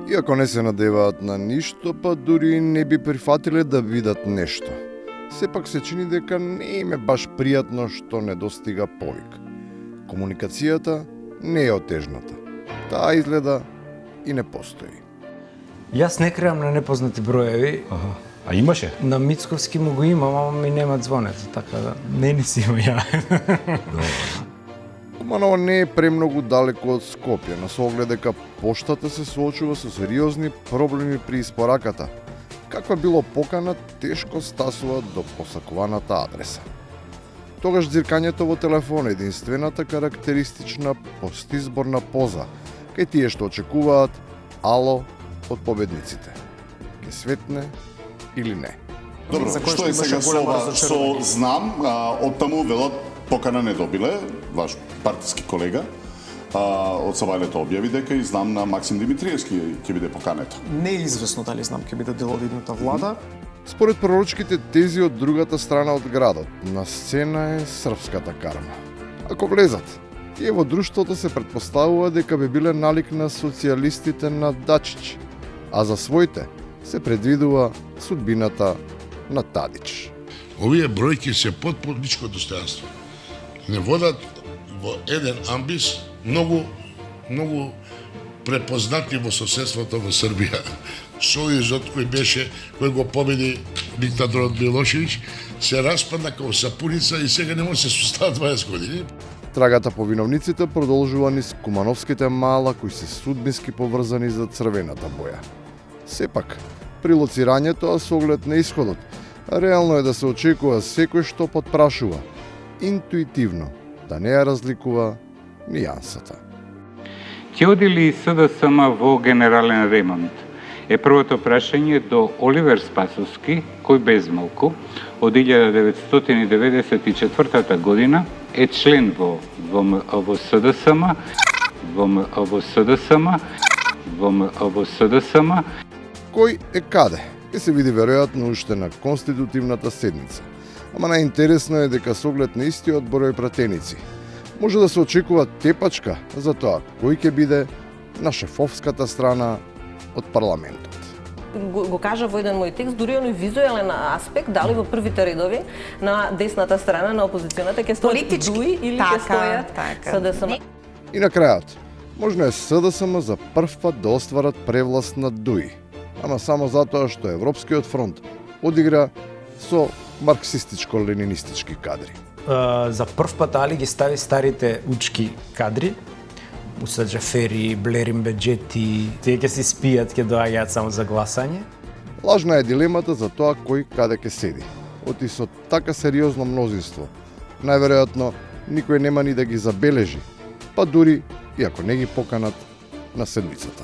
Иако не се надеваат на ништо, па дури не би прифатиле да видат нешто. Сепак се чини дека не им е баш пријатно што не достига повик. Комуникацијата не е отежната. Таа изгледа и не постои. Јас не креам на непознати броеви. А имаше? На Мицковски му го имам, ама ми нема звонец, така да не си има ја. Куманово не е премногу далеко од Скопје, на соглед дека поштата се соочува со сериозни проблеми при испораката. Каква било покана, тешко стасува до посакуваната адреса. Тогаш дзиркањето во телефон е единствената карактеристична постизборна поза, кај тие што очекуваат ало од победниците. Ке светне или не. Добро, што е сега со знам, од таму велат покана не добиле, ваш партиски колега, од Савајлето објави дека и знам на Максим Димитриевски ќе биде покането. Не е известно дали знам ќе биде дел од идната влада. Според пророчките тези од другата страна од градот, на сцена е српската карма. Ако влезат, тие во друштвото се претпоставува дека би биле налик на социјалистите на Дачич, а за своите се предвидува судбината на Тадич. Овие бројки се под личко достојанство. Не водат во еден амбис многу препознати во соседството во Србија. Сојузот кој го победи диктаторот Милошевиќ се распадна како сапуница и сега не може се состава 20 години. Трагата по виновниците продолжува низ кумановските мала кои се судбински поврзани за црвената боја. Сепак, при лоцирањето, а со оглед на исходот, реално е да се очекува секој што потпрашува, интуитивно, да не ја разликува нијансата. Ќе оди ли СДСМ во генерален ремонт? Е првото прашање до Оливер Спасовски, кој безмалку од 1994 година е член во СДСМ, Кој е каде? Ке се види веројатно уште на конститутивната седница. Ама најинтересно е дека со оглед на истиот број пратеници може да се очекува тепачка за тоа кој ќе биде на шефовската страна од парламентот. Го кажа во еден мој текст, дури оној визуелен аспект, дали во првите редови на десната страна на опозиционата ќе стоят ДУИ или ќе стоят СДСМ. И на крајот, можно е СДСМ за прв пат да остварат превласт над ДУИ, ама само затоа што Европскиот фронт одигра со марксистичко-ленинистички кадри. За прв пат Али ги стави старите учки кадри, Муса Џафери, Блерин Беџети, тие ќе се спијат, ќе доаѓаат само за гласање. Лажна е дилемата за тоа кој каде ќе седи. Оти со така сериозно мнозинство, најверојатно никој нема ни да ги забележи, па дури и ако не ги поканат на седмицата.